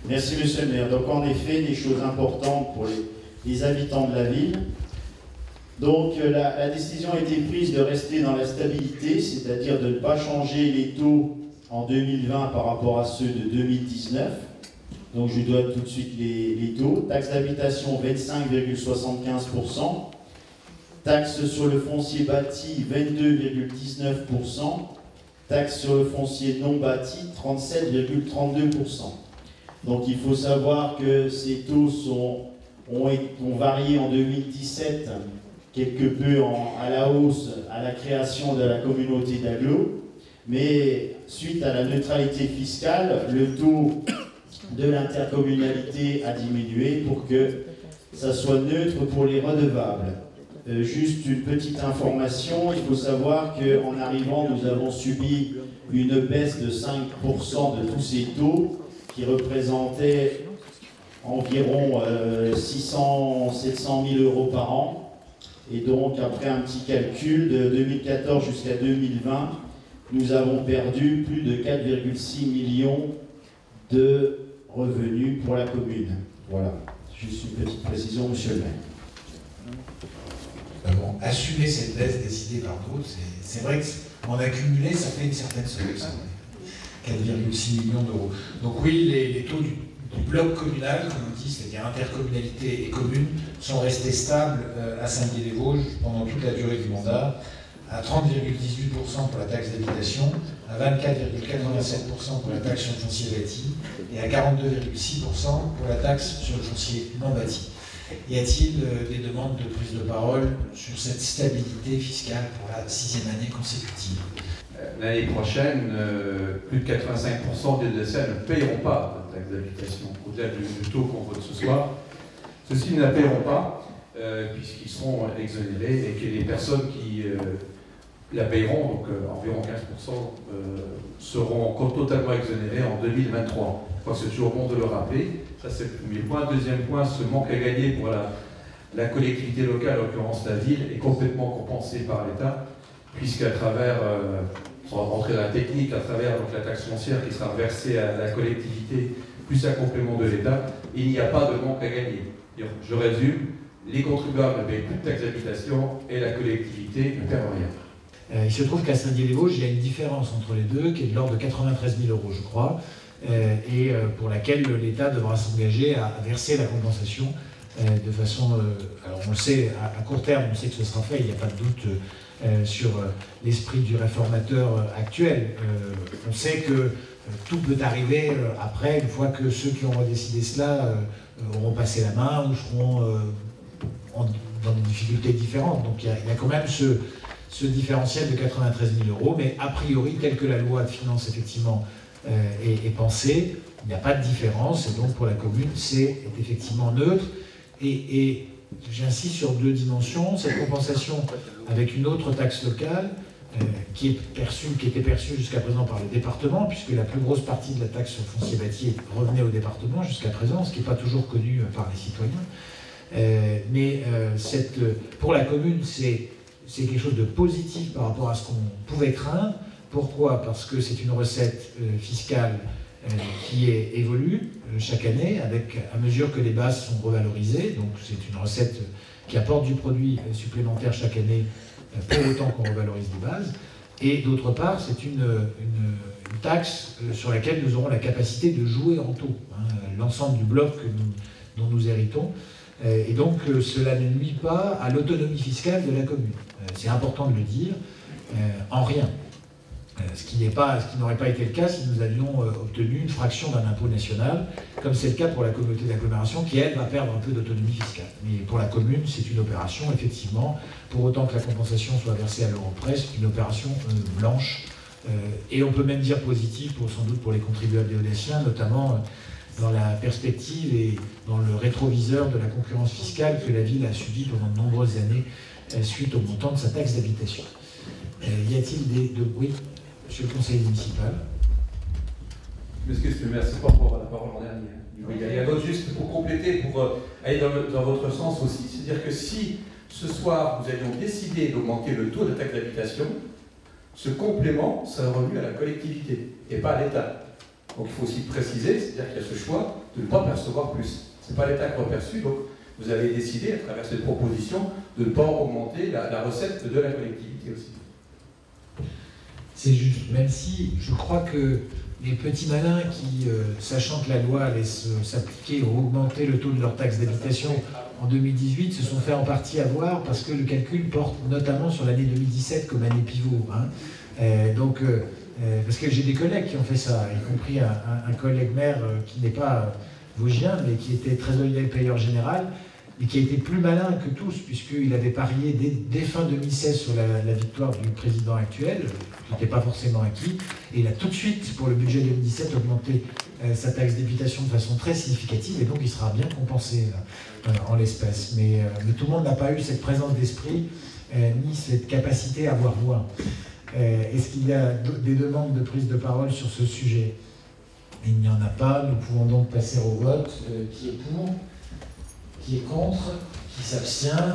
Merci Monsieur le maire. Donc en effet, des choses importantes pour les habitants de la ville. Donc la décision a été prise de rester dans la stabilité, c'est-à-dire de ne pas changer les taux en 2020 par rapport à ceux de 2019. Donc je donne tout de suite les taux. Taxe d'habitation 25,75%. Taxe sur le foncier bâti 22,19%. Taxe sur le foncier non bâti 37,32%. Donc il faut savoir que ces taux ont varié en 2017 quelque peu à la hausse à la création de la communauté d'agglo, mais suite à la neutralité fiscale, le taux de l'intercommunalité a diminué pour que ça soit neutre pour les redevables. Juste une petite information, il faut savoir qu'en arrivant, nous avons subi une baisse de 5% de tous ces taux qui représentaient environ 600-700 000 euros par an. Et donc, après un petit calcul, de 2014 jusqu'à 2020, nous avons perdu plus de 4,6 millions de revenus pour la commune. Voilà, juste une petite précision, monsieur le maire. Bon, assumer cette baisse décidée par d'autres, c'est vrai qu'en accumulé, ça fait une certaine somme. 4,6 millions d'euros. Donc oui, les taux du bloc communal, comme on dit, c'est-à-dire intercommunalité et commune, sont restés stables à Saint-Dié-des-Vosges pendant toute la durée du mandat, à 30,18% pour la taxe d'habitation, à 24,87% pour la taxe sur le foncier bâti et à 42,6% pour la taxe sur le foncier non bâti. Y a-t-il des demandes de prise de parole sur cette stabilité fiscale pour la 6e année consécutive? L'année prochaine, plus de 85% des décès ne paieront pas de taxe d'habitation, au-delà du taux qu'on vote ce soir. Ceux-ci ne la paieront pas, puisqu'ils seront exonérés, et que les personnes qui la paieront, donc environ 15%, seront encore totalement exonérées en 2023. Je crois que c'est toujours bon de le rappeler. Ça, c'est le premier point. Deuxième point, ce manque à gagner pour la collectivité locale, en l'occurrence la ville, est complètement compensé par l'État, puisqu'à travers, sans rentrer dans la technique, à travers donc, la taxe foncière qui sera versée à la collectivité, plus un complément de l'État, il n'y a pas de manque à gagner. Je résume, les contribuables ne payent plus de taxe d'habitation et la collectivité ne perd rien. Il se trouve qu'à Saint-Dié-des-Vosges, il y a une différence entre les deux qui est de l'ordre de 93 000 euros, je crois, et pour laquelle l'État devra s'engager à verser la compensation de façon... alors on le sait, à court terme, on sait que ce sera fait, il n'y a pas de doute sur l'esprit du réformateur actuel. On sait que tout peut arriver après, une fois que ceux qui auront décidé cela auront passé la main ou seront dans des difficultés différentes. Donc il y a quand même ce différentiel de 93 000 euros, mais a priori, tel que la loi de finances effectivement est pensée, il n'y a pas de différence, et donc pour la commune, c'est effectivement neutre. Et j'insiste sur deux dimensions, cette compensation avec une autre taxe locale qui était perçue jusqu'à présent par le département, puisque la plus grosse partie de la taxe sur le foncier bâti revenait au département jusqu'à présent, ce qui n'est pas toujours connu par les citoyens. Pour la commune, c'est quelque chose de positif par rapport à ce qu'on pouvait craindre. Pourquoi? Parce que c'est une recette fiscale qui évolue chaque année à mesure que les bases sont revalorisées. Donc c'est une recette qui apporte du produit supplémentaire chaque année pour autant qu'on revalorise les bases. Et d'autre part, c'est une taxe sur laquelle nous aurons la capacité de jouer en taux. L'ensemble du bloc dont nous héritons. Et donc cela ne nuit pas à l'autonomie fiscale de la commune. C'est important de le dire, en rien. Ce qui n'aurait pas été le cas si nous avions obtenu une fraction d'un impôt national, comme c'est le cas pour la communauté d'agglomération, qui, elle, va perdre un peu d'autonomie fiscale. Mais pour la commune, c'est une opération, effectivement, pour autant que la compensation soit versée à l'euro près, c'est une opération blanche, et on peut même dire positive, sans doute pour les contribuables audaciens, notamment dans la perspective et dans le rétroviseur de la concurrence fiscale que la ville a subie pendant de nombreuses années suite au montant de sa taxe d'habitation. Y a-t-il de bruit? Monsieur le conseiller municipal. Monsieur le maire, c'est pas pour la parole en dernier. Il y a d'autres juste pour compléter, pour aller dans votre sens aussi. C'est-à-dire que si ce soir nous avions décidé d'augmenter le taux de taxe d'habitation, ce complément serait revenu à la collectivité et pas à l'État. Donc il faut aussi préciser, c'est-à-dire qu'il y a ce choix de ne pas percevoir plus. Ce n'est pas l'État qui a perçu, donc vous avez décidé, à travers cette proposition, de ne pas augmenter la recette de la collectivité aussi. C'est juste, même si je crois que les petits malins qui, sachant que la loi allait s'appliquer ou augmenter le taux de leur taxe d'habitation en 2018, se sont fait en partie avoir parce que le calcul porte notamment sur l'année 2017 comme année pivot. Hein. Parce que j'ai des collègues qui ont fait ça, y compris un collègue maire qui n'est pas vosgien, mais qui était trésorier payeur général, et qui a été plus malin que tous, puisqu'il avait parié dès fin 2016 sur la victoire du président actuel, qui n'était pas forcément acquis, et il a tout de suite, pour le budget 2017, augmenté sa taxe d'habitation de façon très significative, et donc il sera bien compensé en l'espèce. Mais tout le monde n'a pas eu cette présence d'esprit, ni cette capacité à voir loin. Est-ce qu'il y a des demandes de prise de parole sur ce sujet? Il n'y en a pas, nous pouvons donc passer au vote. Qui est pour? Qui est contre? Qui s'abstient?